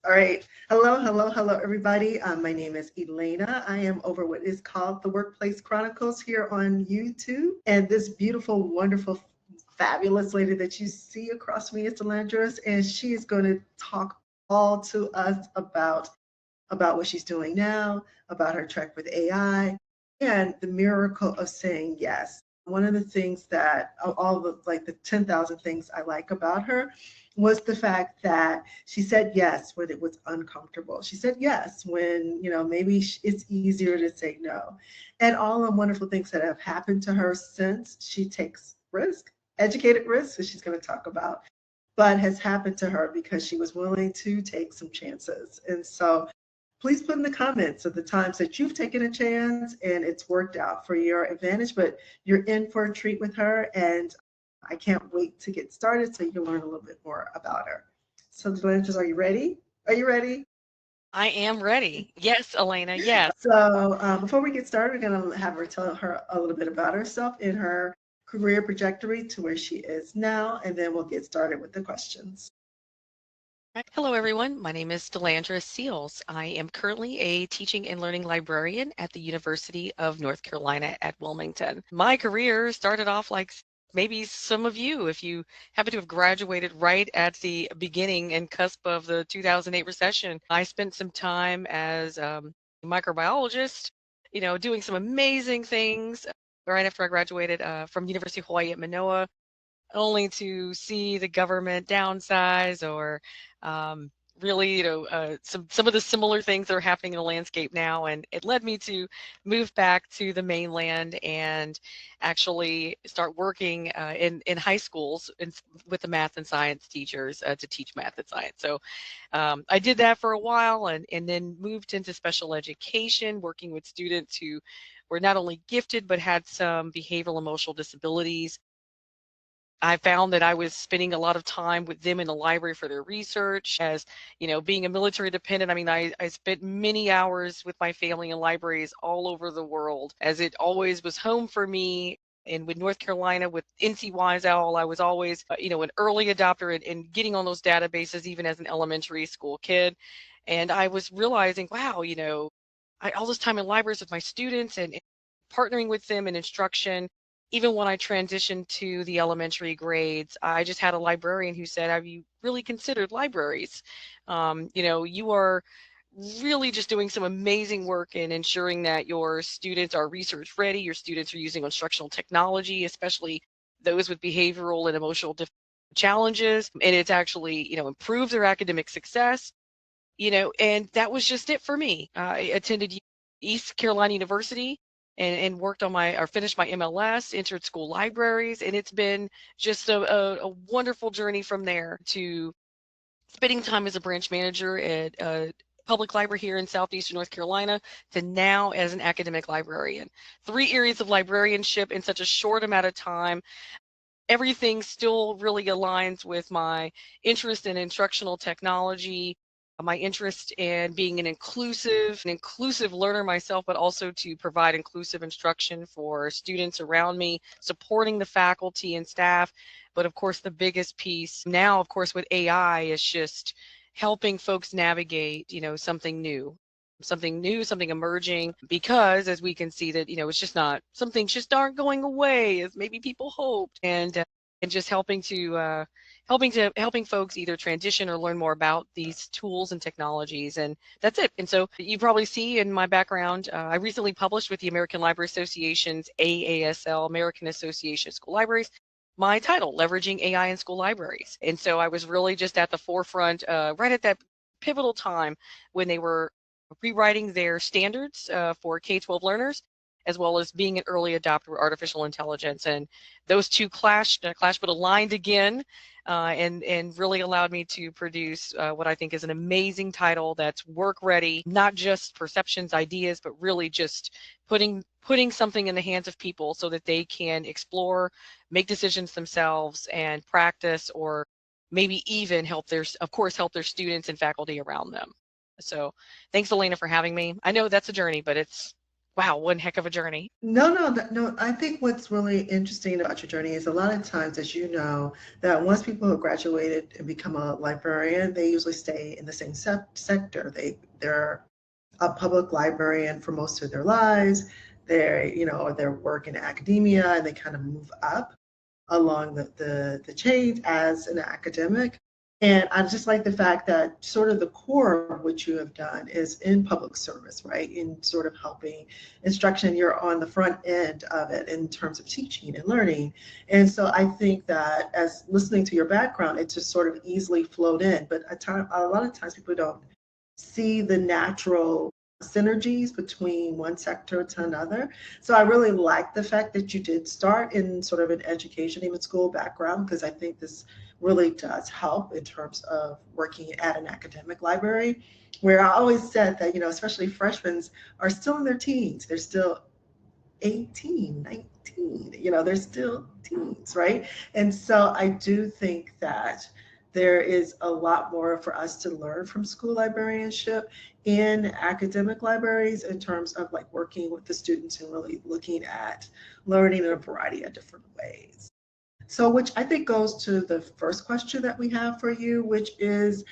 All right. Hello, hello, hello, everybody. My name is Elena. I am over what is called the Workplace Chronicles here on YouTube. And this beautiful, wonderful, fabulous lady that you see across me is Delandra, and she is going to talk all to us about what she's doing now, about her trek with AI, and the miracle of saying yes. One of the things that all the like the 10,000 things I like about her was the fact that she said yes when it was uncomfortable. She said yes when, maybe it's easier to say no. And all the wonderful things that have happened to her since she takes risk, educated risk, that she's going to talk about, but has happened to her because she was willing to take some chances. And so please put in the comments of the times that you've taken a chance and it's worked out for your advantage, but you're in for a treat with her. And I can't wait to get started so you can learn a little bit more about her. So, Delantis, are you ready? Are you ready? I am ready. Yes, Elena, yes. So, before we get started, we're going to have her tell her a little bit about herself and her career trajectory to where she is now, and then we'll get started with the questions. Right. Hello, everyone. My name is Delandra Seals. I am currently a teaching and learning librarian at the University of North Carolina at Wilmington. My career started off like maybe some of you, if you happen to have graduated right at the beginning and cusp of the 2008 recession. I spent some time as a microbiologist, doing some amazing things right after I graduated from University of Hawaii at Manoa, only to see the government downsize or um, really, some of the similar things that are happening in the landscape now. And it led me to move back to the mainland and actually start working in high schools with the math and science teachers to teach math and science. So I did that for a while and then moved into special education, working with students who were not only gifted but had some behavioral emotional disabilities. I found that I was spending a lot of time with them in the library for their research. As being a military dependent, I mean, I spent many hours with my family in libraries all over the world, as it always was home for me. And with North Carolina, with NC Wise Owl, I was always, an early adopter and getting on those databases, even as an elementary school kid. And I was realizing, wow, all this time in libraries with my students and partnering with them in instruction. Even when I transitioned to the elementary grades, I just had a librarian who said, have you really considered libraries? You are really just doing some amazing work in ensuring that your students are research ready, your students are using instructional technology, especially those with behavioral and emotional challenges, and it's actually, improved their academic success, and that was just it for me. I attended East Carolina University and worked on or finished my MLS, entered school libraries, and it's been just a wonderful journey from there to spending time as a branch manager at a public library here in southeastern North Carolina to now as an academic librarian. 3 areas of librarianship in such a short amount of time. Everything still really aligns with my interest in instructional technology, my interest in being an inclusive learner myself, but also to provide inclusive instruction for students around me, supporting the faculty and staff. But of course, the biggest piece now, of course, with AI is just helping folks navigate, something new, something emerging, because as we can see that, it's just not, some things just aren't going away as maybe people hoped. And just helping folks either transition or learn more about these tools and technologies. And that's it. And so you probably see in my background, I recently published with the American Library Association's AASL, American Association of School Libraries, my title, Leveraging AI in School Libraries. And so I was really just at the forefront, right at that pivotal time when they were rewriting their standards for K-12 learners, as well as being an early adopter of artificial intelligence. And those two clashed but aligned again, and really allowed me to produce what I think is an amazing title that's work ready, not just perceptions, ideas, but really just putting something in the hands of people so that they can explore, make decisions themselves, and practice, or maybe even help their students and faculty around them. So thanks, Elena, for having me. I know that's a journey, but it's Wow, one heck of a journey. No. I think what's really interesting about your journey is a lot of times, as you know, that once people have graduated and become a librarian, they usually stay in the same sector. They're a public librarian for most of their lives. They're work in academia, and they kind of move up along the chains as an academic. And I just like the fact that sort of the core of what you have done is in public service, right? In sort of helping instruction, you're on the front end of it in terms of teaching and learning. And so I think that as listening to your background, it just sort of easily flowed in. But a lot of times people don't see the natural synergies between one sector to another. So I really like the fact that you did start in sort of an education, even school background, because I think this really does help in terms of working at an academic library, where I always said that, especially freshmen are still in their teens. They're still 18, 19, they're still teens, right? And so I do think that there is a lot more for us to learn from school librarianship in academic libraries in terms of like working with the students and really looking at learning in a variety of different ways. So, which I think goes to the first question that we have for you, which is,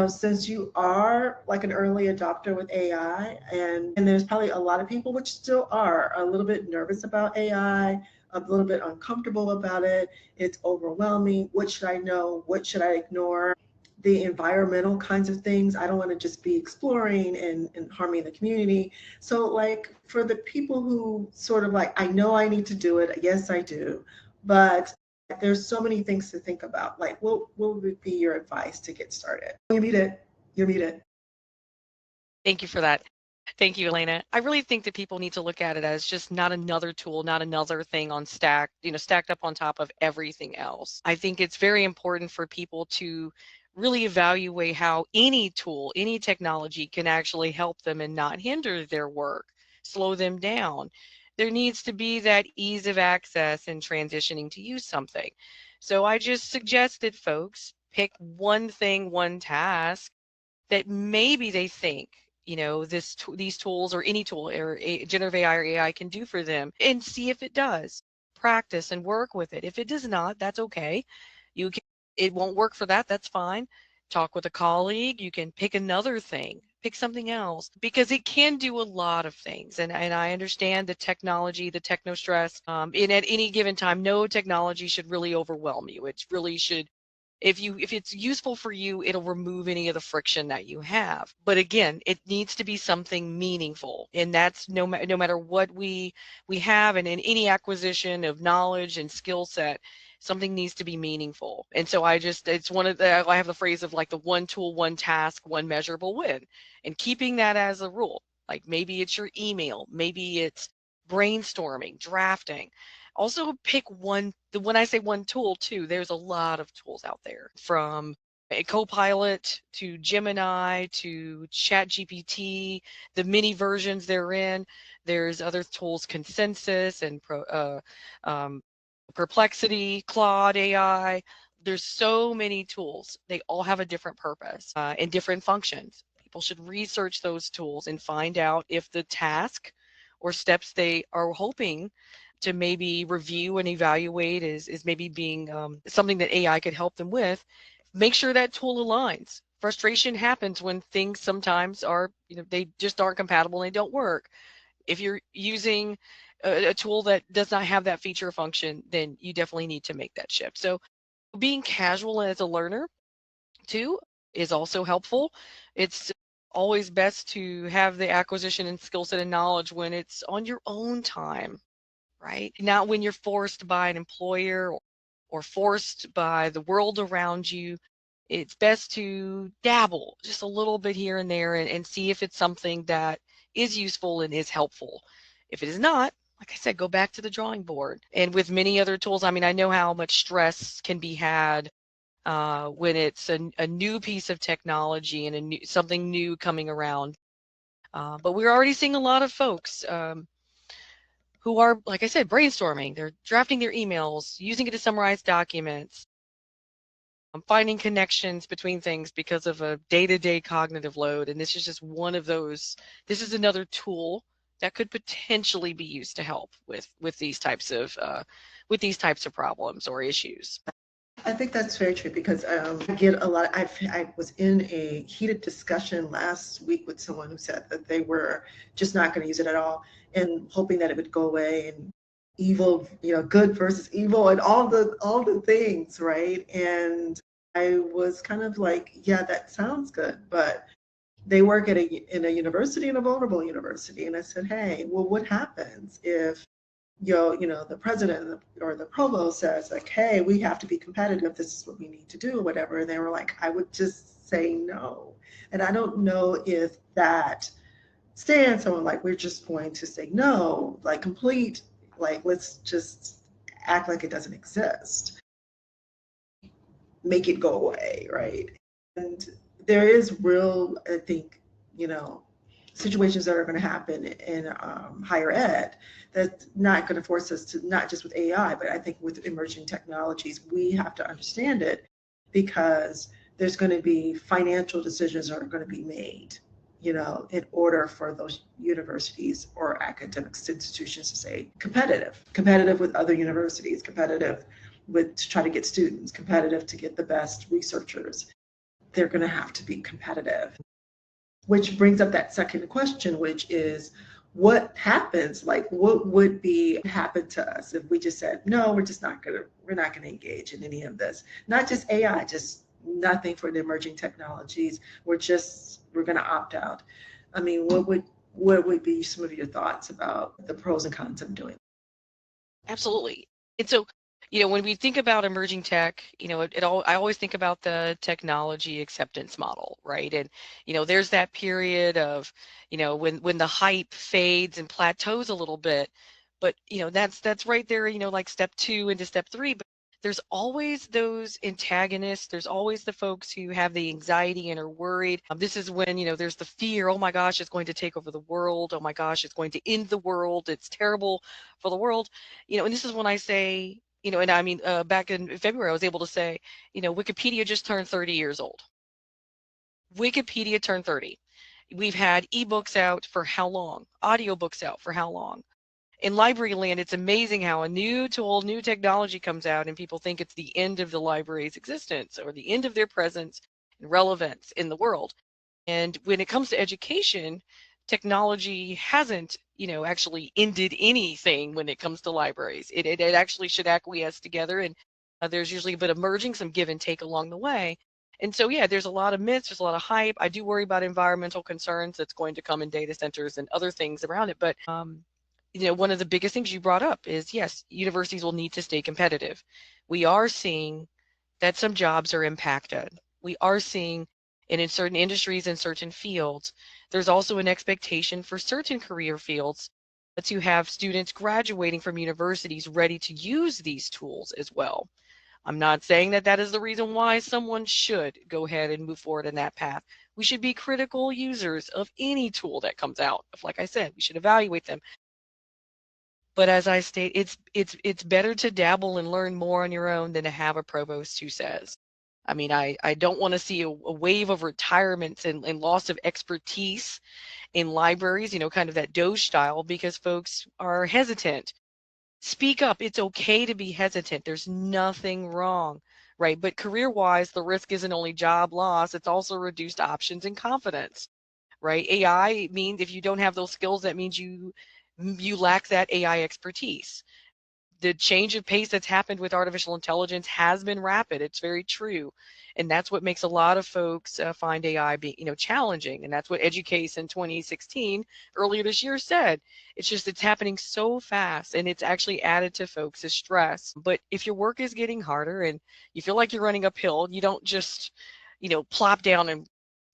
since you are like an early adopter with AI, and there's probably a lot of people which still are a little bit nervous about AI, a little bit uncomfortable about it. It's overwhelming. What should I know? What should I ignore? The environmental kinds of things. I don't want to just be exploring and harming the community. So, like, for the people who sort of like, I know I need to do it. Yes, I do. But there's so many things to think about. Like, what would be your advice to get started? You're muted. You're muted. Thank you for that. Thank you, Elena. I really think that people need to look at it as just not another tool, not another thing on stacked up on top of everything else. I think it's very important for people to really evaluate how any tool, any technology can actually help them and not hinder their work, slow them down. There needs to be that ease of access in transitioning to use something. So I just suggest that folks pick one thing, one task that maybe they think these tools or any tool or generative AI or AI can do for them, and see if it does. Practice and work with it. If it does not, that's okay. You can It won't work for that, that's fine. Talk with a colleague. You can pick another thing, pick something else, because it can do a lot of things. And I understand the technology, the techno stress. And at any given time, no technology should really overwhelm you. It really should, if it's useful for you, it'll remove any of the friction that you have. But again, it needs to be something meaningful, and that's no matter what we have, and in any acquisition of knowledge and skill set, something needs to be meaningful. And so it's one of the, I have the phrase of like the one tool, one task, one measurable win, and keeping that as a rule. Like maybe it's your email, maybe it's brainstorming, drafting. Also pick one. When I say one tool too, there's a lot of tools out there, from a Copilot to Gemini to ChatGPT, the mini versions therein. There's other tools, Consensus and um, Perplexity, Claude AI. There's so many tools. They all have a different purpose and different functions. People should research those tools and find out if the task or steps they are hoping to maybe review and evaluate is maybe being something that AI could help them with. Make sure that tool aligns. Frustration happens when things sometimes are, they just aren't compatible and they don't work. If you're using a tool that does not have that feature or function, then you definitely need to make that shift. So being casual as a learner too is also helpful. It's always best to have the acquisition and skill set and knowledge when it's on your own time, right? Not when you're forced by an employer or forced by the world around you. It's best to dabble just a little bit here and there, and see if it's something that is useful and is helpful. If it is not, like I said, go back to the drawing board. And with many other tools, I mean, I know how much stress can be had when it's a new piece of technology and something new coming around. But we're already seeing a lot of folks who are, like I said, brainstorming. They're drafting their emails, using it to summarize documents, finding connections between things because of a day-to-day cognitive load. And this is just one of those. This is another tool that could potentially be used to help with these types of problems or issues. I think that's very true because I get a lot. I was in a heated discussion last week with someone who said that they were just not going to use it at all, and hoping that it would go away, and evil, good versus evil, and all the things, right? And I was kind of like, yeah, that sounds good, but they work in a university, in a vulnerable university, and I said, hey, well, what happens if the president or the provost says like, hey, we have to be competitive. This is what we need to do, or whatever. And they were like, I would just say no. And I don't know if that stance on like, we're just going to say no, like complete, like, let's just act like it doesn't exist, make it go away, right? And there is real, I think, situations that are going to happen in higher ed that's not going to force us to, not just with AI, but I think with emerging technologies, we have to understand it because there's going to be financial decisions that are going to be made, in order for those universities or academic institutions to stay competitive with other universities, competitive with to try to get students, competitive to get the best researchers. They're going to have to be competitive, which brings up that second question, which is what happens, like what would be happen to us if we just said, no, we're not going to engage in any of this, not just AI, just nothing for the emerging technologies. We're going to opt out. I mean, what would be some of your thoughts about the pros and cons of doing Absolutely. And so, when we think about emerging tech, I always think about the technology acceptance model, right? And, there's that period of, when the hype fades and plateaus a little bit, but, that's right there, like step 2 into step 3. But there's always those antagonists. There's always the folks who have the anxiety and are worried. This is when, there's the fear. Oh my gosh, it's going to take over the world. Oh my gosh, it's going to end the world. It's terrible for the world. And this is when I say, and I mean, back in February, I was able to say, Wikipedia just turned 30 years old. Wikipedia turned 30. We've had ebooks out for how long? Audiobooks out for how long? In library land, it's amazing how a new tool, new technology comes out and people think it's the end of the library's existence or the end of their presence and relevance in the world. And when it comes to education, technology hasn't, actually ended anything when it comes to libraries. It actually should acquiesce together, and there's usually a bit of merging, some give and take along the way. And so, yeah, there's a lot of myths, there's a lot of hype. I do worry about environmental concerns that's going to come in data centers and other things around it. But, one of the biggest things you brought up is, yes, universities will need to stay competitive. We are seeing that some jobs are impacted. We are seeing, and in certain industries and certain fields, there's also an expectation for certain career fields to have students graduating from universities ready to use these tools as well. I'm not saying that that is the reason why someone should go ahead and move forward in that path. We should be critical users of any tool that comes out. Like I said, we should evaluate them. But as I state, it's better to dabble and learn more on your own than to have a provost who says. I mean, I don't want to see a wave of retirements and loss of expertise in libraries, kind of that Doge style, because folks are hesitant. Speak up. It's okay to be hesitant. There's nothing wrong, right? But career-wise, the risk isn't only job loss, it's also reduced options and confidence, right? AI means if you don't have those skills, that means you lack that AI expertise. The change of pace that's happened with artificial intelligence has been rapid. It's very true. And that's what makes a lot of folks find AI being, challenging. And that's what Educase in 2016, earlier this year, said. It's happening so fast, and it's actually added to folks' stress. But if your work is getting harder and you feel like you're running uphill, you don't just, plop down and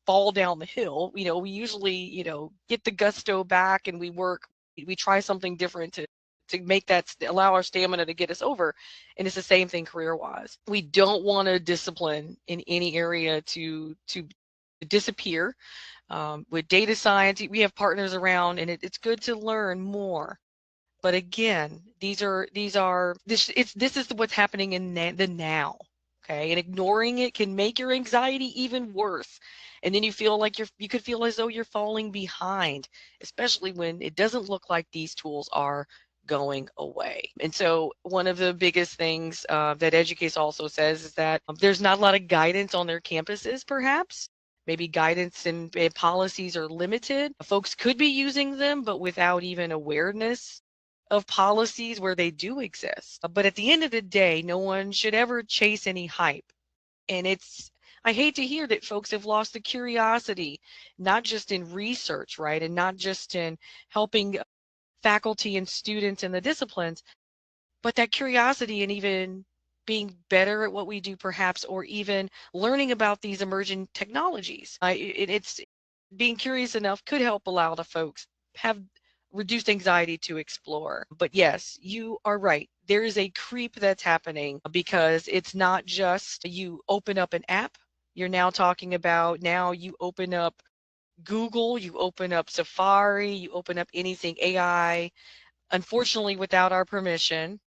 fall down the hill. We usually, get the gusto back and we try something different to make that allow our stamina to get us over. And it's the same thing career wise. We don't want to discipline in any area to disappear. With data science, we have partners around, and it's good to learn more. But again, this is what's happening in the now. Okay, and ignoring it can make your anxiety even worse. And then you feel like you could feel as though you're falling behind, especially when it doesn't look like these tools are going away. And so one of the biggest things that Educase also says is that there's not a lot of guidance on their campuses, perhaps. Maybe guidance and policies are limited. Folks could be using them, but without even awareness of policies where they do exist. But at the end of the day, no one should ever chase any hype. And I hate to hear that folks have lost the curiosity, not just in research, right? And not just in helping faculty and students in the disciplines, but that curiosity and even being better at what we do perhaps, or even learning about these emerging technologies. It's being curious enough could help allow the folks have reduced anxiety to explore. But yes, you are right. There is a creep that's happening because it's not just you open up an app. You're now talking about now you open up Google, you open up Safari, you open up anything AI, unfortunately without our permission,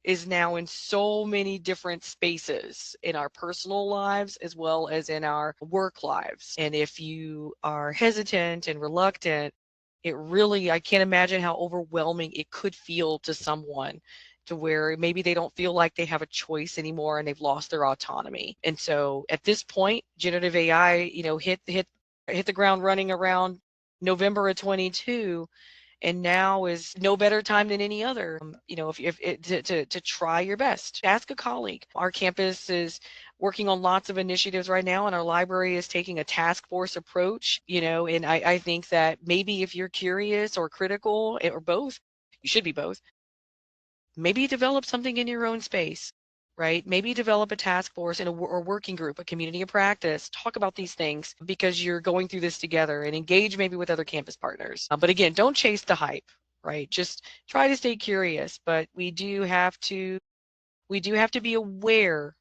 is now in so many different spaces in our personal lives as well as in our work lives. And if you are hesitant and reluctant, I can't imagine how overwhelming it could feel to someone to where maybe they don't feel like they have a choice anymore and they've lost their autonomy. And so at this point, generative AI, hit the ground running around November of 22, and now is no better time than any other. To try your best. Ask a colleague. Our campus is working on lots of initiatives right now, and our library is taking a task force approach. And I think that maybe if you're curious or critical or both, you should be both. Maybe develop something in your own space, right? Maybe develop a task force in or working group, a community of practice. Talk about these things because you're going through this together, and engage maybe with other campus partners. But again, don't chase the hype, right? Just try to stay curious. But we do have to be aware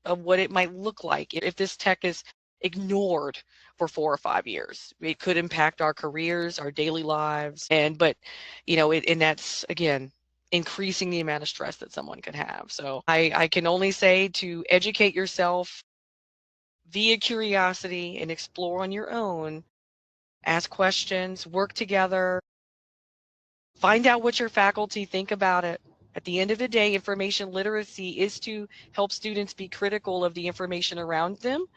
of what it might look like if this tech is ignored for 4 or 5 years. It could impact our careers, our daily lives, and that's again increasing the amount of stress that someone could have. So I can only say to educate yourself via curiosity and explore on your own, ask questions, work together, find out what your faculty think about it. At the end of the day, information literacy is to help students be critical of the information around them,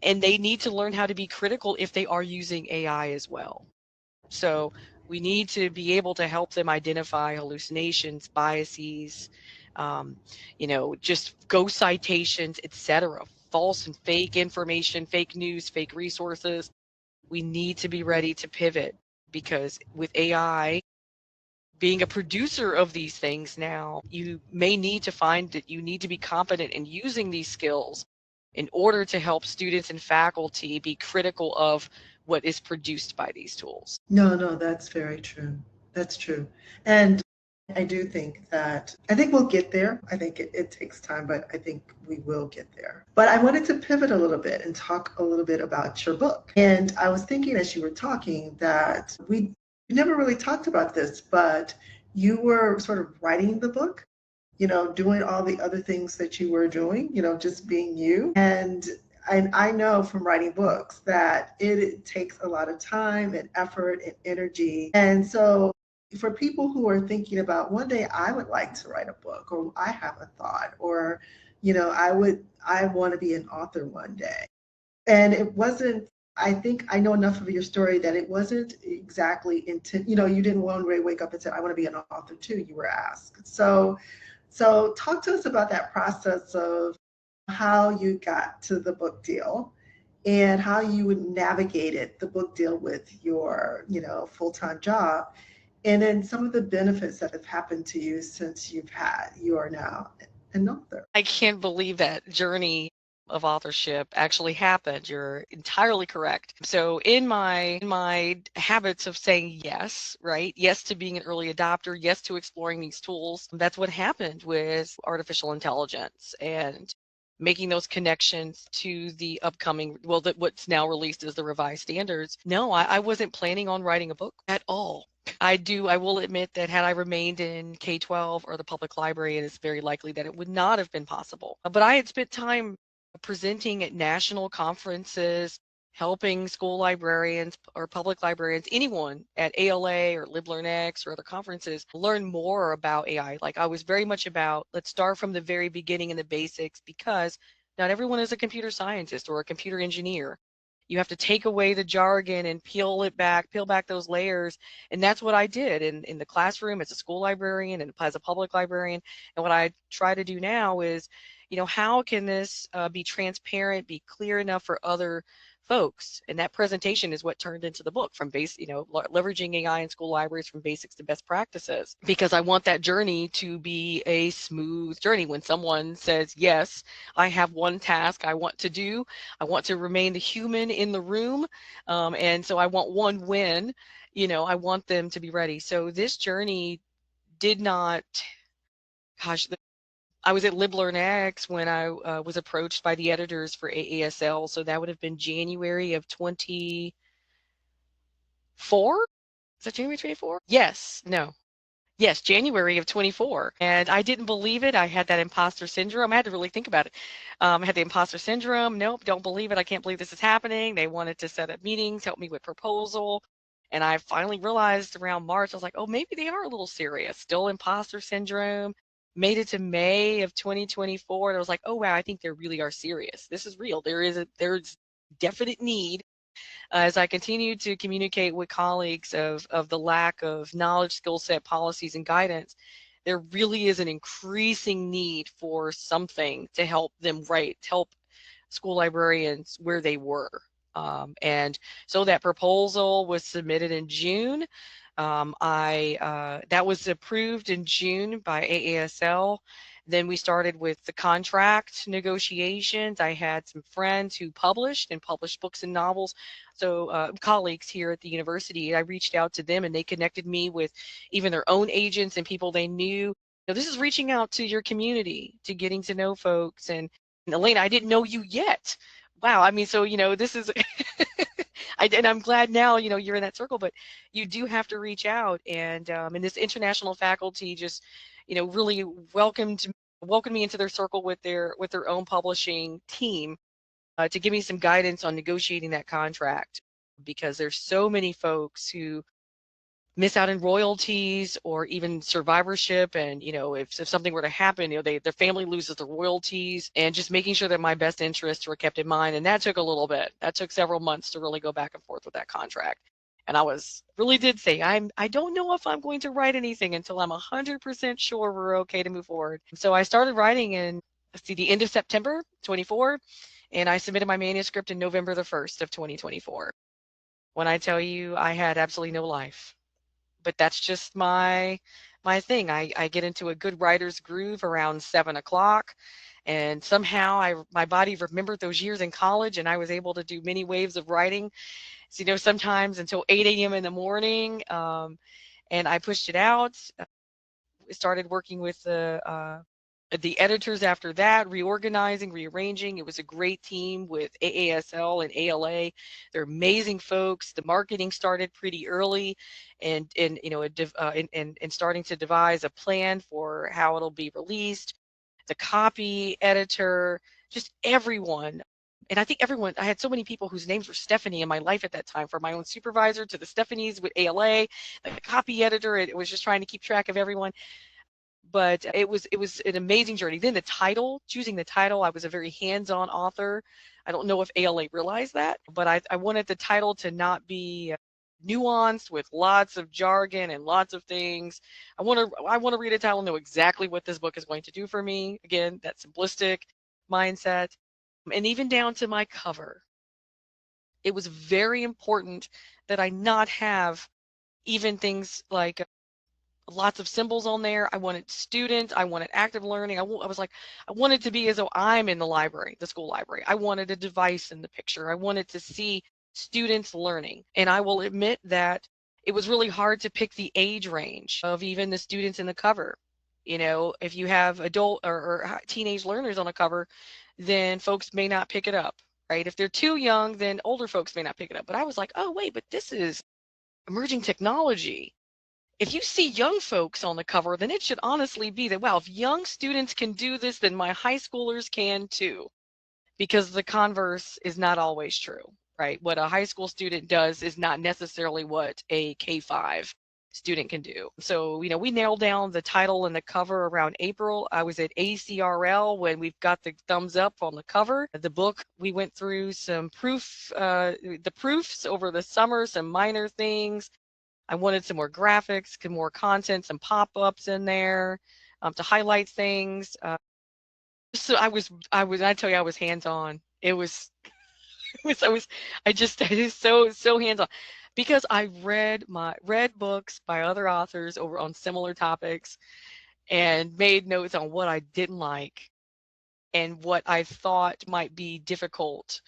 and they need to learn how to be critical if they are using AI as well. So we need to be able to help them identify hallucinations, biases, just ghost citations, etc., false and fake information, fake news, fake resources. We need to be ready to pivot because with AI, being a producer of these things now, you may need to find that you need to be competent in using these skills in order to help students and faculty be critical of what is produced by these tools. No, that's very true. That's true. And I think we'll get there. I think it takes time, but I think we will get there. But I wanted to pivot a little bit and talk a little bit about your book. And I was thinking as you were talking that we never really talked about this, but you were sort of writing the book, doing all the other things that you were doing, just being you. And I know from writing books that it takes a lot of time and effort and energy. And so for people who are thinking about one day I would like to write a book, or I have a thought, or I want to be an author one day. And it wasn't, I think I know enough of your story that it wasn't exactly intent, you didn't one day wake up and say, I want to be an author too, you were asked. So talk to us about that process of how you got to the book deal and how you navigated the book deal with your, full-time job, and then some of the benefits that have happened to you since you are now an author. I can't believe that journey of authorship actually happened. You're entirely correct. So in my habits of saying yes, right? Yes to being an early adopter, yes to exploring these tools. That's what happened with artificial intelligence and making those connections to the upcoming, what's now released as the revised standards. No, I wasn't planning on writing a book at all. I will admit that had I remained in K-12 or the public library, it is very likely that it would not have been possible. But I had spent time presenting at national conferences, helping school librarians or public librarians, anyone at ALA or LibLearnX or other conferences learn more about AI. Like I was very much about, let's start from the very beginning and the basics, because not everyone is a computer scientist or a computer engineer. You have to take away the jargon and peel back those layers. And that's what I did in the classroom as a school librarian and as a public librarian. And what I try to do now is, how can this be transparent, be clear enough for other folks? And that presentation is what turned into the book, from leveraging AI in school libraries from basics to best practices, because I want that journey to be a smooth journey. When someone says, yes, I have one task I want to do, I want to remain the human in the room. And so I want one win, I want them to be ready. So this journey did not, gosh, I was at LibLearnX when I was approached by the editors for AASL. So that would have been January of 24. Is that January 24? Yes, no. Yes, January of 24. And I didn't believe it. I had that imposter syndrome. I had to really think about it. I had the imposter syndrome. Nope, don't believe it. I can't believe this is happening. They wanted to set up meetings, help me with proposal. And I finally realized around March, I was like, oh, maybe they are a little serious. Still imposter syndrome. Made it to May of 2024. And I was like, oh, wow, I think they really are serious. This is real. There's definite need, as I continue to communicate with colleagues of the lack of knowledge, skill set, policies, and guidance. There really is an increasing need for something to help them help school librarians where they were. And so that proposal was submitted in June. That was approved in June by AASL. Then we started with the contract negotiations. I had some friends who published books and novels. So colleagues here at the university, I reached out to them and they connected me with even their own agents and people they knew. This is reaching out to your community, to getting to know folks. And Elena, I didn't know you yet. Wow. I mean, so, this is, and I'm glad now, you're in that circle, but you do have to reach out. And this international faculty just, really welcomed me into their circle with their own publishing team, to give me some guidance on negotiating that contract, because there's so many folks who miss out in royalties or even survivorship. And, if something were to happen, their family loses the royalties, and just making sure that my best interests were kept in mind. And that took a little bit. That took several months to really go back and forth with that contract. And really did say, I don't know if I'm going to write anything until I'm 100% sure we're okay to move forward. So I started writing in, the end of September 24, and I submitted my manuscript in November the 1st of 2024. When I tell you, I had absolutely no life. But that's just my thing. I get into a good writer's groove around 7 o'clock, and somehow my body remembered those years in college, and I was able to do many waves of writing. So, sometimes until 8 a.m. in the morning, and I pushed it out. Started working with the editors after that, reorganizing, rearranging. It was a great team with AASL and ALA. They're amazing folks. The marketing started pretty early, and starting to devise a plan for how it'll be released. The copy editor, just everyone. And I think I had so many people whose names were Stephanie in my life at that time, from my own supervisor to the Stephanies with ALA, the copy editor. It was just trying to keep track of everyone. But it was an amazing journey. Then choosing the title, I was a very hands-on author. I don't know if ALA realized that, but I wanted the title to not be nuanced with lots of jargon and lots of things. I want to read a title and know exactly what this book is going to do for me. Again, that simplistic mindset. And even down to my cover. It was very important that I not have even things like lots of symbols on there. I wanted students. I wanted active learning. I was like, I wanted to be as though I'm in the library, the school library. I wanted a device in the picture. I wanted to see students learning. And I will admit that it was really hard to pick the age range of even the students in the cover. If you have adult or teenage learners on a cover, then folks may not pick it up, right? If they're too young, then older folks may not pick it up. But I was like, oh, wait, but this is emerging technology. if you see young folks on the cover, then it should honestly be that, wow, if young students can do this, then my high schoolers can too. Because the converse is not always true, right? What a high school student does is not necessarily what a K-5 student can do. So, we nailed down the title and the cover around April. I was at ACRL when we've got the thumbs up on the cover. The book, we went through some the proofs over the summer, some minor things. I wanted some more graphics, some more content, some pop-ups in there to highlight things. So I tell you, I was hands-on. It was, I was so hands-on because I read books by other authors over on similar topics and made notes on what I didn't like and what I thought might be difficult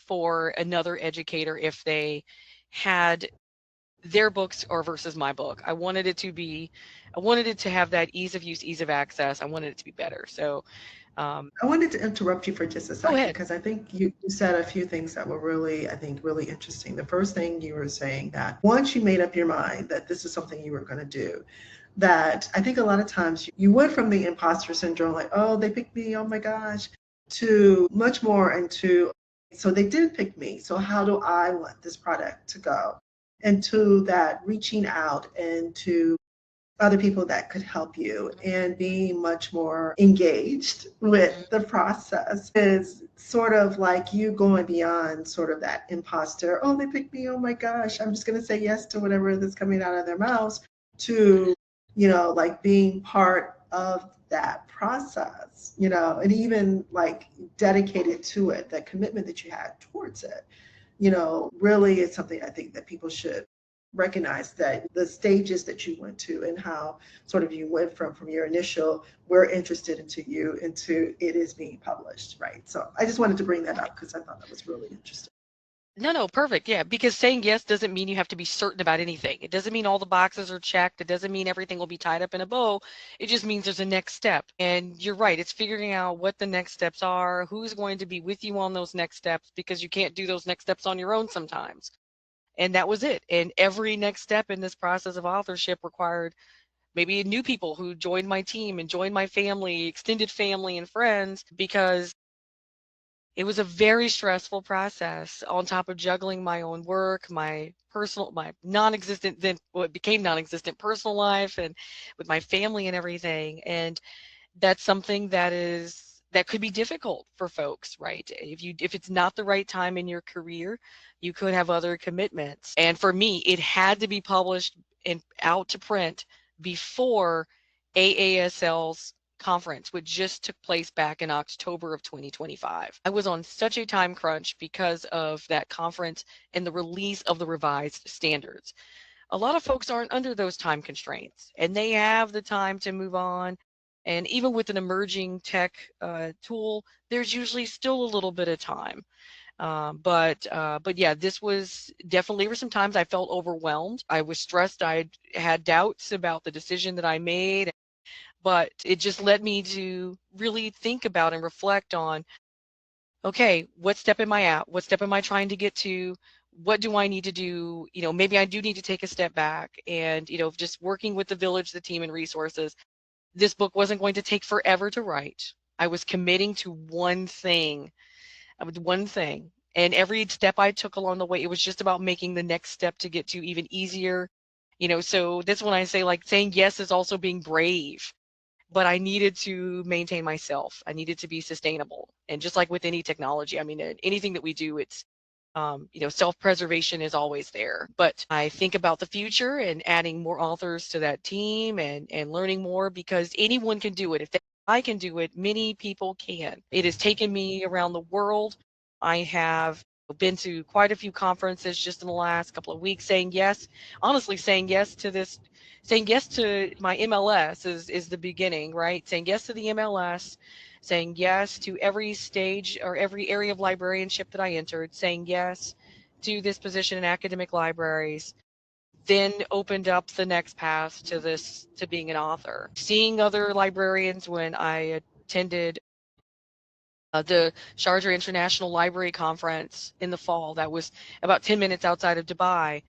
for another educator if they had their books or versus my book. I wanted it to have that ease of use, ease of access. I wanted it to be better. So, I wanted to interrupt you for just a go second ahead. because I think you said a few things that were really, I think, really interesting. The first thing you were saying that once you made up your mind that this is something you were going to do, that I think a lot of times you went from the imposter syndrome, like, oh, they picked me, oh my gosh, to much more into, so they did pick me. So how do I want this product to go? And to that reaching out and to other people that could help you and being much more engaged with the process is sort of like you going beyond sort of that imposter, oh, they picked me, oh my gosh, I'm just going to say yes to whatever that's coming out of their mouths, to, like being part of that process, and even like dedicated to it, that commitment that you had towards it, really is something I think that people should recognize, that the stages that you went to and how sort of you went from your initial we're interested into you into it is being published, right? So I just wanted to bring that up because I thought that was really interesting. No, no, perfect. Yeah, because saying yes doesn't mean you have to be certain about anything. It doesn't mean all the boxes are checked. It doesn't mean everything will be tied up in a bow. It just means there's a next step. And you're right, it's figuring out what the next steps are, who's going to be with you on those next steps, because you can't do those next steps on your own sometimes. And that was it. And every next step in this process of authorship required maybe new people who joined my team and joined my family, extended family and friends, because it was a very stressful process on top of juggling my own work, my non-existent, then what became non-existent personal life and with my family and everything. And that's something that could be difficult for folks, right? If it's not the right time in your career, you could have other commitments. And for me, it had to be published and out to print before AASL's conference, which just took place back in October of 2025. I was on such a time crunch because of that conference and the release of the revised standards. A lot of folks aren't under those time constraints and they have the time to move on. And even with an emerging tech tool, there's usually still a little bit of time. But yeah, this was definitely, there were some times I felt overwhelmed. I was stressed. I had doubts about the decision that I made, but it just led me to really think about and reflect on, okay, what step am I at? What step am I trying to get to? What do I need to do? Maybe I do need to take a step back and, just working with the village, the team and resources. This book wasn't going to take forever to write. I was committing to one thing, one thing. And every step I took along the way, it was just about making the next step to get to even easier. So that's when I say, like, saying yes is also being brave, but I needed to maintain myself. I needed to be sustainable. And just like with any technology, I mean, anything that we do, it's, self-preservation is always there. But I think about the future and adding more authors to that team and learning more, because anyone can do it. If I can do it, many people can. It has taken me around the world. I have been to quite a few conferences just in the last couple of weeks, saying yes, honestly, saying yes to my MLS is the beginning, right? Saying yes to the MLS, saying yes to every stage or every area of librarianship that I entered, saying yes to this position in academic libraries, then opened up the next path to being an author. Seeing other librarians when I attended the Sharjah International Library Conference in the fall, that was about 10 minutes outside of Dubai.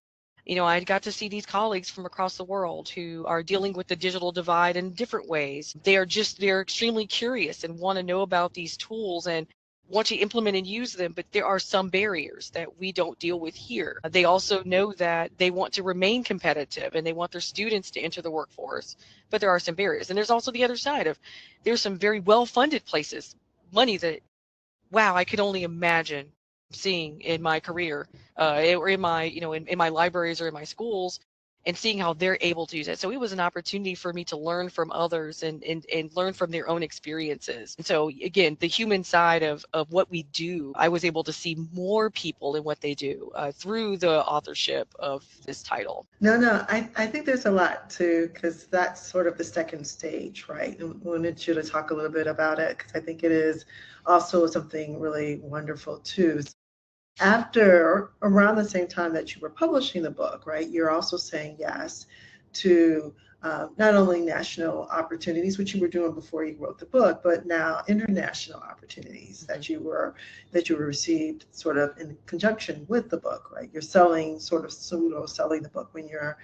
I got to see these colleagues from across the world who are dealing with the digital divide in different ways. They're extremely curious and want to know about these tools and want to implement and use them, but there are some barriers that we don't deal with here. They also know that they want to remain competitive and they want their students to enter the workforce, but there are some barriers. And there's also the other side of there's some very well-funded places, money that wow, I could only imagine seeing in my career, or in my, in my libraries or in my schools, and seeing how they're able to use it. So it was an opportunity for me to learn from others and learn from their own experiences. And so again, the human side of what we do, I was able to see more people in what they do through the authorship of this title. No, I think there's a lot too, because that's sort of the second stage, right? And I wanted you to talk a little bit about it, because I think it is also something really wonderful too. After around the same time that you were publishing the book, right, you're also saying yes to not only national opportunities, which you were doing before you wrote the book, but now international opportunities that you received sort of in conjunction with the book, right? You're selling sort of pseudo selling the book when you're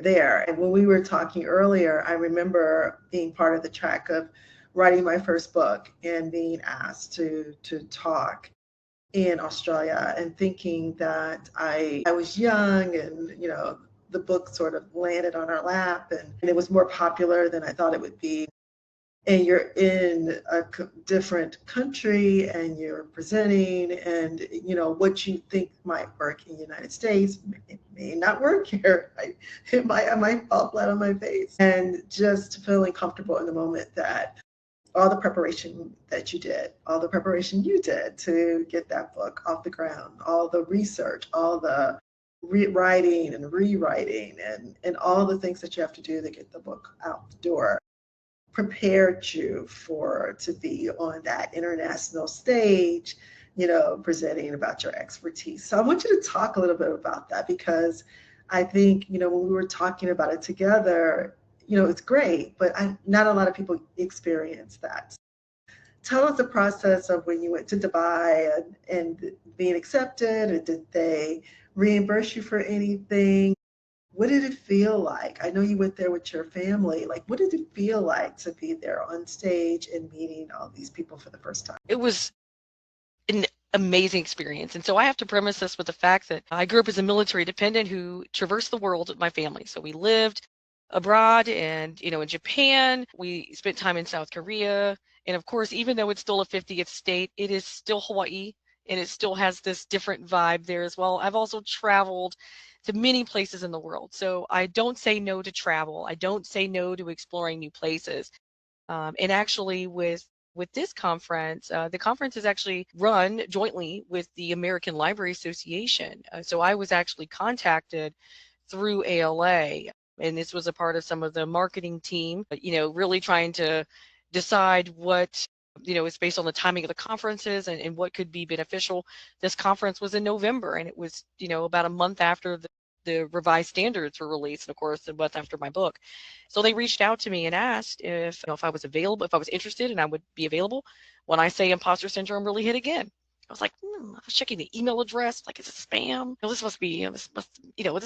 there. And when we were talking earlier, I remember being part of the track of writing my first book and being asked to talk in Australia and thinking that I was young and, the book sort of landed on our lap and it was more popular than I thought it would be. And you're in a different country and you're presenting and, what you think might work in the United States, it may not work here. I might fall flat on my face. And just feeling comfortable in the moment that all the preparation that you did, all the preparation you did to get that book off the ground, all the research, all the writing and rewriting, and all the things that you have to do to get the book out the door, prepared you to be on that international stage, presenting about your expertise. So I want you to talk a little bit about that, because I think, when we were talking about it together, it's great, but not a lot of people experience that. Tell us the process of when you went to Dubai and being accepted, and did they reimburse you for anything? What did it feel like? I know you went there with your family. Like, what did it feel like to be there on stage and meeting all these people for the first time? It was an amazing experience. And so I have to premise this with the fact that I grew up as a military dependent who traversed the world with my family. So we lived abroad and, in Japan, we spent time in South Korea. And of course, even though it's still a 50th state, it is still Hawaii and it still has this different vibe there as well. I've also traveled to many places in the world. So I don't say no to travel. I don't say no to exploring new places. And actually, with this conference, the conference is actually run jointly with the American Library Association. So I was actually contacted through ALA, and this was a part of some of the marketing team, really trying to decide what, is based on the timing of the conferences and what could be beneficial. This conference was in November, and it was, about a month after the revised standards were released, and of course, a month after my book. So they reached out to me and asked if I was available, if I was interested, and I would be available when I say imposter syndrome really hit again. I was like, I was checking the email address, like, is it spam? This must be, this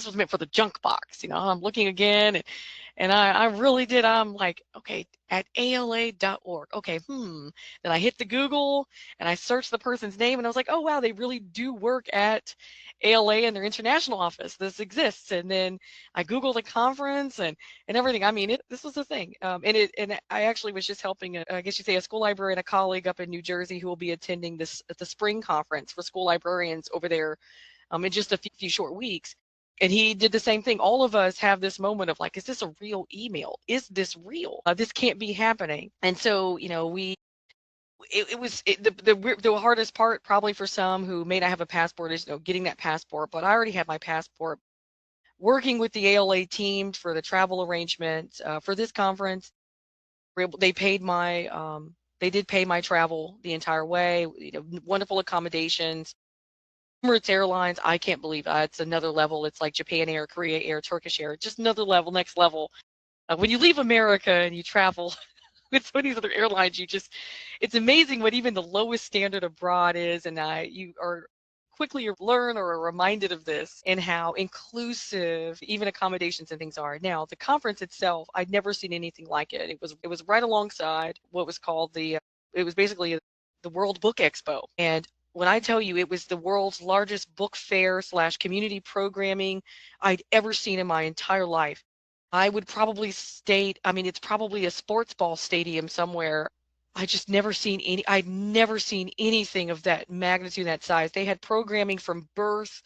was meant for the junk box. I'm looking again, and I really did. I'm like, okay, at ala.org. Okay, Then I hit the Google and I searched the person's name, and I was like, oh wow, they really do work at ALA in their international office. This exists. And then I Googled the conference and everything. I mean, this was the thing. And I actually was just helping, I guess you say, a school librarian, a colleague up in New Jersey who will be attending the spring conference for school librarians over there in just a few short weeks. And he did the same thing. All of us have this moment of like, is this a real email? Is this real? This can't be happening. And so, the hardest part probably for some who may not have a passport is getting that passport. But I already have my passport. Working with the ALA team for the travel arrangements for this conference, they did pay my travel the entire way. Wonderful accommodations. Emirates Airlines, I can't believe it's another level. It's like Japan Air, Korea Air, Turkish Air, just another level, next level. When you leave America and you travel with some of these other airlines, it's amazing what even the lowest standard abroad is, and you are quickly learn or are reminded of this and how inclusive even accommodations and things are. Now, the conference itself, I'd never seen anything like it. It was right alongside what was called it was basically the World Book Expo. And when I tell you it was the world's largest book fair slash community programming I'd ever seen in my entire life. I would probably state, I mean, it's probably a sports ball stadium somewhere. I'd never seen anything of that magnitude, that size. They had programming from birth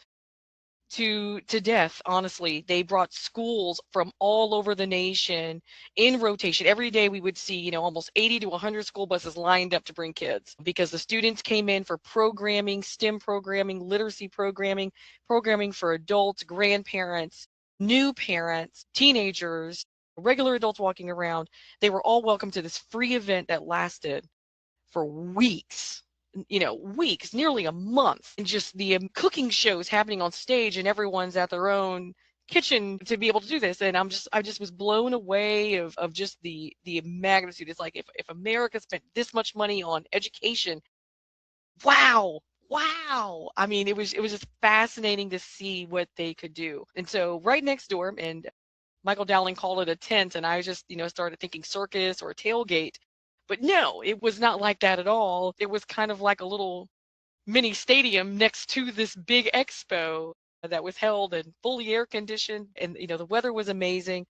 to death. Honestly, they brought schools from all over the nation in rotation. Every day we would see, almost 80 to 100 school buses lined up to bring kids because the students came in for programming, STEM programming, literacy programming for adults, grandparents, new parents, teenagers, regular adults walking around. They were all welcome to this free event that lasted for weeks, weeks, nearly a month, and just the cooking shows happening on stage, and everyone's at their own kitchen to be able to do this. And I just was blown away of just the magnitude. It's like if America spent this much money on education, wow. Wow. I mean, it was just fascinating to see what they could do. And so right next door, and Michael Dowling called it a tent, and I just, started thinking circus or tailgate. But no, it was not like that at all. It was kind of like a little mini stadium next to this big expo that was held and fully air conditioned. And, the weather was amazing.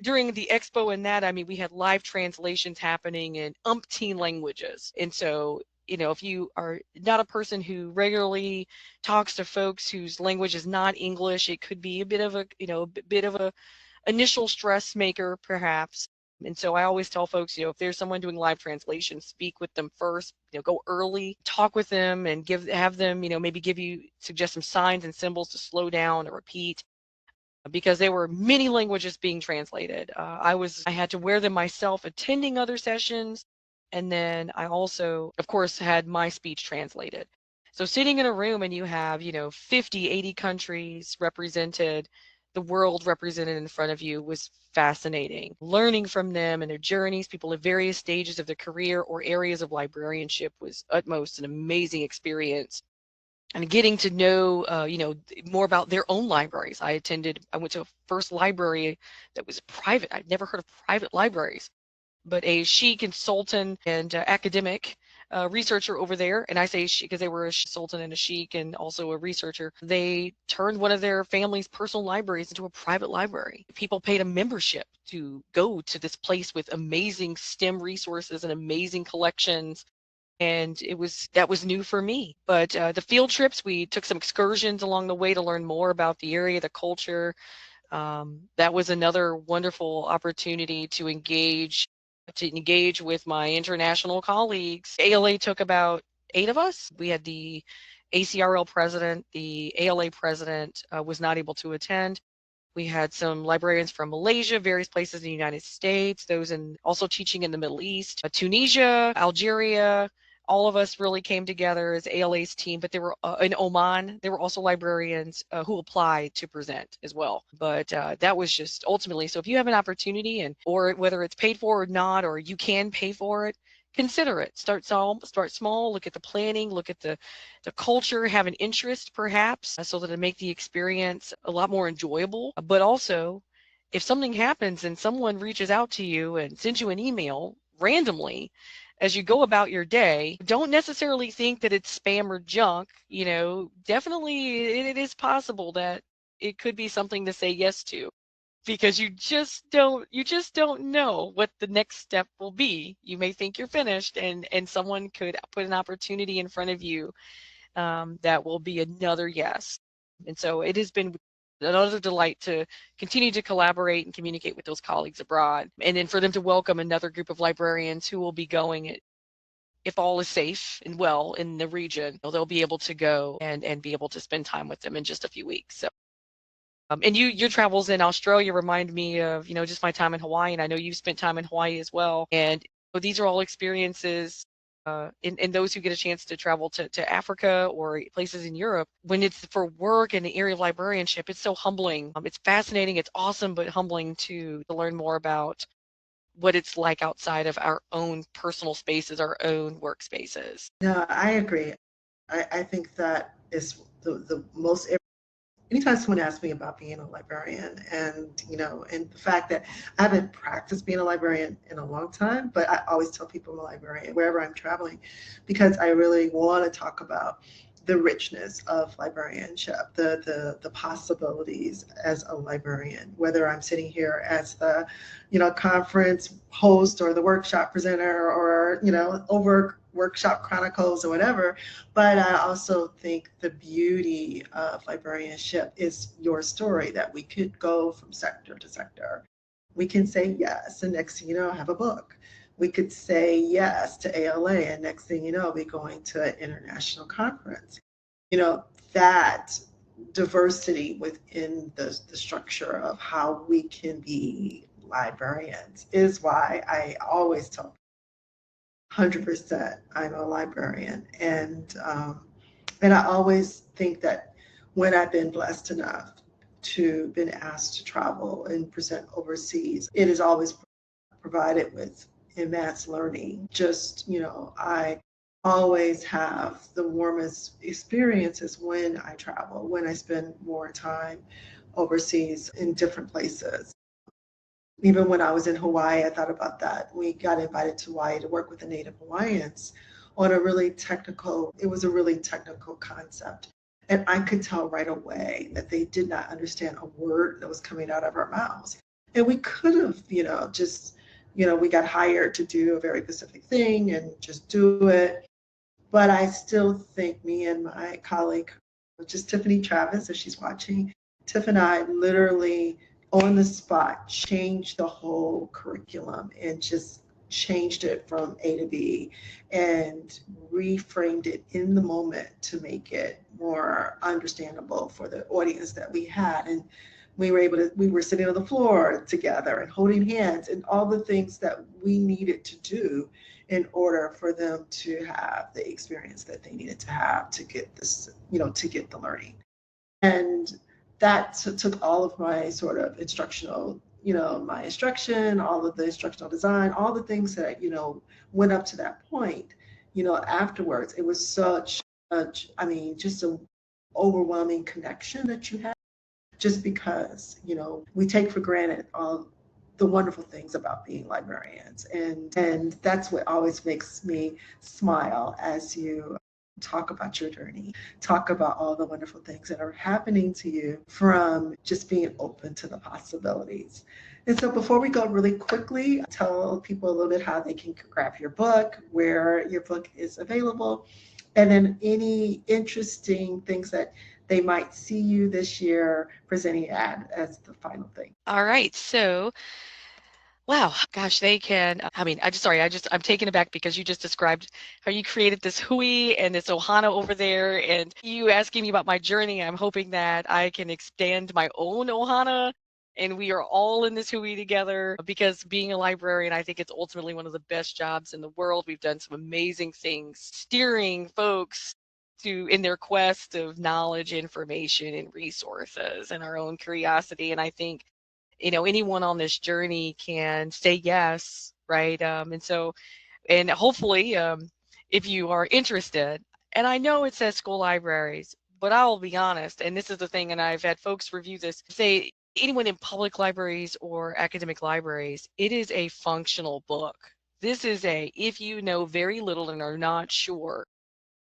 During the expo and that, I mean, we had live translations happening in umpteen languages. And so, if you are not a person who regularly talks to folks whose language is not English, it could be a bit of a initial stress maker, perhaps. And so I always tell folks, if there's someone doing live translation, speak with them first, go early, talk with them and have them, maybe suggest some signs and symbols to slow down or repeat, because there were many languages being translated. I had to wear them myself attending other sessions. And then I also, of course, had my speech translated. So sitting in a room and you have, 50, 80 countries represented, the world represented in front of you, was fascinating. Learning from them and their journeys, people at various stages of their career or areas of librarianship, was utmost an amazing experience. And getting to know, more about their own libraries. I went to a first library that was private. I'd never heard of private libraries, but a she consultant and academic researcher over there, and I say she because they were a consultant and a sheik and also a researcher. They turned one of their family's personal libraries into a private library. People paid a membership to go to this place with amazing STEM resources and amazing collections. And that was new for me. But the field trips, we took some excursions along the way to learn more about the area, the culture. That was another wonderful opportunity to engage with my international colleagues. ALA took about 8 of us. We had the ACRL president, the ALA president was not able to attend. We had some librarians from Malaysia, various places in the United States, those also teaching in the Middle East, Tunisia, Algeria. All of us really came together as ALA's team, but they were in Oman. There were also librarians who applied to present as well. But that was just ultimately, so if you have an opportunity, or whether it's paid for or not, or you can pay for it, consider it. Start small, look at the planning, look at the culture, have an interest perhaps, so that it'll make the experience a lot more enjoyable. But also, if something happens and someone reaches out to you and sends you an email randomly as you go about your day, don't necessarily think that it's spam or junk. Definitely it is possible that it could be something to say yes to, because you just don't know what the next step will be. You may think you're finished, and someone could put an opportunity in front of you that will be another yes. And so it has been another delight to continue to collaborate and communicate with those colleagues abroad, and then for them to welcome another group of librarians who will be going, if all is safe and well in the region, they'll be able to go and be able to spend time with them in just a few weeks. So and your travels in Australia remind me of, just my time in Hawaii, and I know you've spent time in Hawaii as well. And these are all experiences, and those who get a chance to travel to Africa or places in Europe, when it's for work in the area of librarianship, it's so humbling. It's fascinating, it's awesome, but humbling to learn more about what it's like outside of our own personal spaces, our own workspaces. No, I agree. I think that is the most. Anytime someone asks me about being a librarian, and and the fact that I haven't practiced being a librarian in a long time, but I always tell people I'm a librarian wherever I'm traveling, because I really want to talk about the richness of librarianship, the possibilities as a librarian, whether I'm sitting here as the conference host or the workshop presenter, or over workshop chronicles or whatever. But I also think the beauty of librarianship is your story, that we could go from sector to sector. We can say yes, and next thing you know, have a book. We could say yes to ALA, and next thing you know, be going to an international conference. That diversity within the structure of how we can be librarians is why I always tell 100% I'm a librarian. And I always think that when I've been blessed enough to been asked to travel and present overseas, it is always provided with advanced learning. Just, I always have the warmest experiences when I travel, when I spend more time overseas in different places. Even when I was in Hawaii, I thought about that. We got invited to Hawaii to work with the Native Hawaiians on it was a really technical concept. And I could tell right away that they did not understand a word that was coming out of our mouths. And we could have, we got hired to do a very specific thing and just do it. But I still think me and my colleague, which is Tiffany Travis, if she's watching, Tiff and I literally on the spot changed the whole curriculum and just changed it from A to B and reframed it in the moment to make it more understandable for the audience that we had. And we were sitting on the floor together and holding hands and all the things that we needed to do in order for them to have the experience that they needed to have to get this, to get the learning. And that took all of my sort of instructional, my instruction, all of the instructional design, all the things that, went up to that point, afterwards. It was just an overwhelming connection that you had, just because, we take for granted all the wonderful things about being librarians. And that's what always makes me smile as you talk about your journey, talk about all the wonderful things that are happening to you from just being open to the possibilities. And so before we go, really quickly, tell people a little bit how they can grab your book, where your book is available, and then any interesting things that they might see you this year presenting at as the final thing. All right. So, wow, gosh, they can. I mean, I'm taken aback because you just described how you created this hui and this ohana over there, and you asking me about my journey. I'm hoping that I can expand my own ohana, and we are all in this hui together, because being a librarian, I think it's ultimately one of the best jobs in the world. We've done some amazing things, steering folks in their quest of knowledge, information, and resources, and our own curiosity. And I think anyone on this journey can say yes, right? And hopefully, if you are interested, and I know it says school libraries, but I'll be honest, and this is the thing, and I've had folks review this, say anyone in public libraries or academic libraries, it is a functional book. This is if you know very little and are not sure,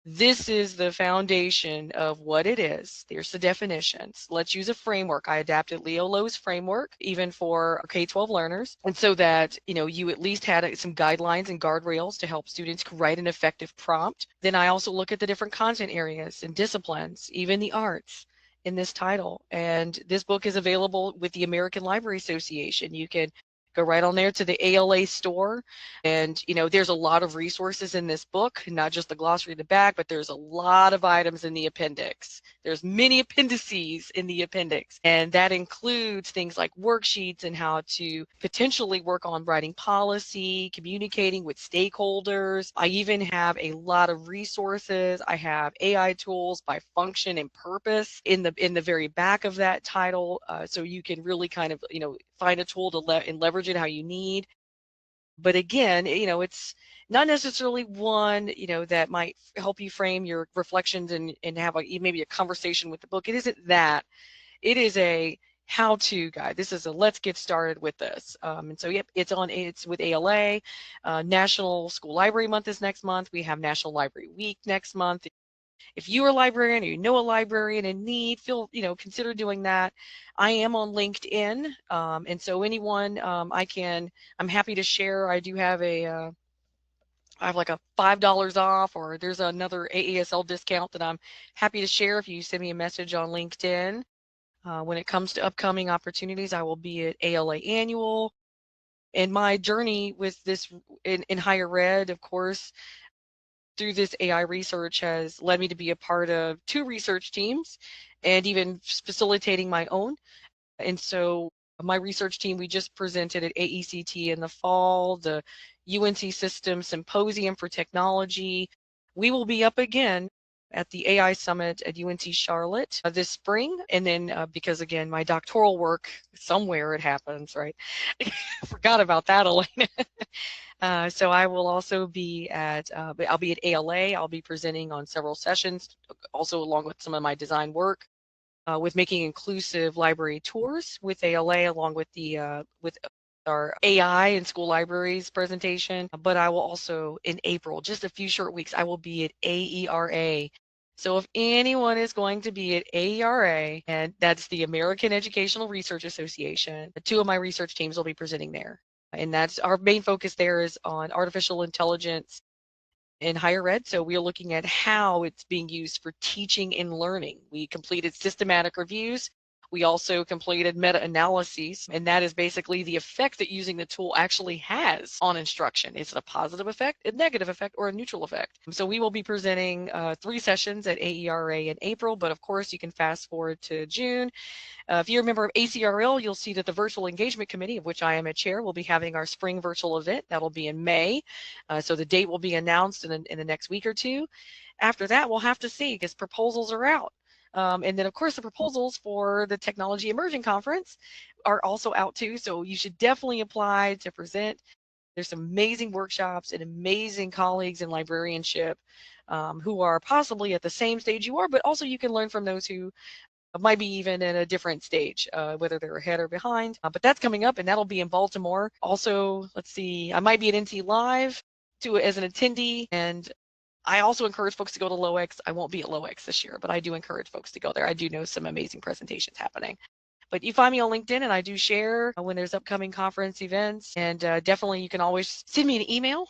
this is the foundation of what it is. There's the definitions. Let's use a framework. I adapted Leo Lowe's framework even for K-12 learners. And so that, you at least had some guidelines and guardrails to help students write an effective prompt. Then I also look at the different content areas and disciplines, even the arts in this title. And this book is available with the American Library Association. You can go right on there to the ALA store. And, there's a lot of resources in this book, not just the glossary in the back, but there's a lot of items in the appendix. There's many appendices in the appendix. And that includes things like worksheets and how to potentially work on writing policy, communicating with stakeholders. I even have a lot of resources. I have AI tools by function and purpose in the very back of that title. So you can really kind of, find a tool and leverage it how you need. But again, it's not necessarily one, that might help you frame your reflections and have maybe a conversation with the book. It isn't that. It is a how-to guide. This is a let's get started with this. And so, yep, it's with ALA. National School Library Month is next month. We have National Library Week next month. If you are a librarian or you know a librarian in need, consider doing that. I am on LinkedIn, and so anyone I'm happy to share. I do have I have like a $5 off, or there's another AESL discount that I'm happy to share if you send me a message on LinkedIn. When it comes to upcoming opportunities, I will be at ALA Annual. And my journey with this in higher ed, of course, through this AI research has led me to be a part of 2 research teams and even facilitating my own. And so my research team, we just presented at AECT in the fall, the UNC System Symposium for Technology. We will be up again at the AI Summit at UNC Charlotte this spring. And then because, again, my doctoral work, somewhere it happens, right? Forgot about that, Elena. So I will also be I'll be at ALA. I'll be presenting on several sessions, also along with some of my design work, with making inclusive library tours with ALA, along with with our AI and school libraries presentation. But I will also, in April, just a few short weeks, I will be at AERA. So if anyone is going to be at AERA, and that's the American Educational Research Association, 2 of my research teams will be presenting there. And that's our main focus there is on artificial intelligence in higher ed. So we are looking at how it's being used for teaching and learning. We completed systematic reviews. We also completed meta-analyses, and that is basically the effect that using the tool actually has on instruction. Is it a positive effect, a negative effect, or a neutral effect? So we will be presenting 3 sessions at AERA in April, but of course you can fast forward to June. If you're a member of ACRL, you'll see that the Virtual Engagement Committee, of which I am a chair, will be having our spring virtual event. That'll be in May. So the date will be announced in the next week or 2. After that, we'll have to see because proposals are out. And then, of course, the proposals for the Technology Emerging Conference are also out too. So you should definitely apply to present. There's some amazing workshops and amazing colleagues in librarianship who are possibly at the same stage you are, but also you can learn from those who might be even in a different stage, whether they're ahead or behind. But that's coming up, and that'll be in Baltimore. Also, let's see, I might be at NT Live as an attendee, and I also encourage folks to go to LOX. I won't be at LOX this year, but I do encourage folks to go there. I do know some amazing presentations happening. But you find me on LinkedIn, and I do share when there's upcoming conference events. And definitely, you can always send me an email.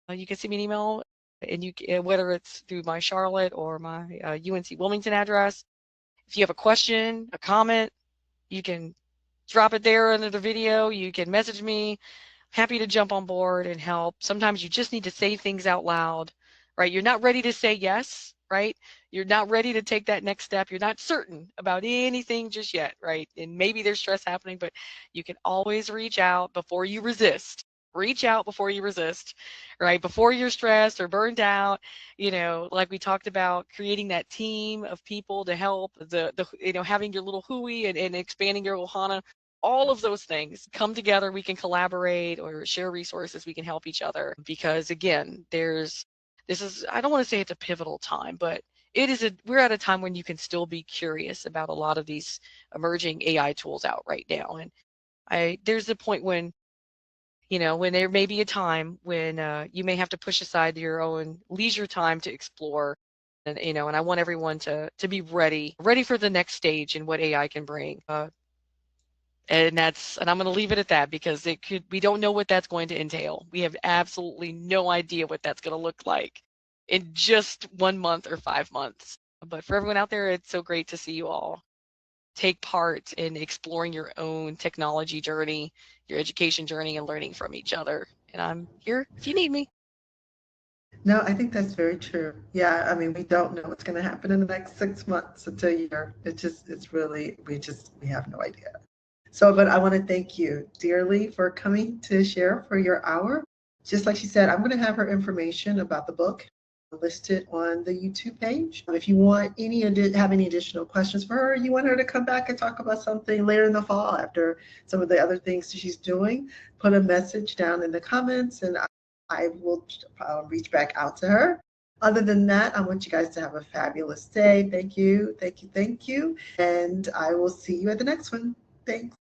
You can send me an email, and whether it's through my Charlotte or my UNC Wilmington address. If you have a question, a comment, you can drop it there under the video. You can message me. Happy to jump on board and help. Sometimes you just need to say things out loud, right? You're not ready to say yes, right? You're not ready to take that next step. You're not certain about anything just yet, right? And maybe there's stress happening, but you can always reach out before you resist. Reach out before you resist, right? Before you're stressed or burned out, like we talked about, creating that team of people to help, having your little hui and expanding your ohana, all of those things come together. We can collaborate or share resources. We can help each other because, again, I don't want to say it's a pivotal time, but we're at a time when you can still be curious about a lot of these emerging AI tools out right now. And there's a point when there may be a time when you may have to push aside your own leisure time to explore. And I want everyone to be ready for the next stage and what AI can bring. And I'm going to leave it at that because we don't know what that's going to entail. We have absolutely no idea what that's going to look like in just 1 month or 5 months. But for everyone out there, it's so great to see you all take part in exploring your own technology journey, your education journey, and learning from each other. And I'm here if you need me. No, I think that's very true. Yeah, I mean, we don't know what's going to happen in the next 6 months until year. We have no idea. So, but I want to thank you dearly for coming to share for your hour. Just like she said, I'm going to have her information about the book listed on the YouTube page. If you want have any additional questions for her, you want her to come back and talk about something later in the fall after some of the other things she's doing, put a message down in the comments and I will reach back out to her. Other than that, I want you guys to have a fabulous day. Thank you, thank you, thank you. And I will see you at the next one. Thanks.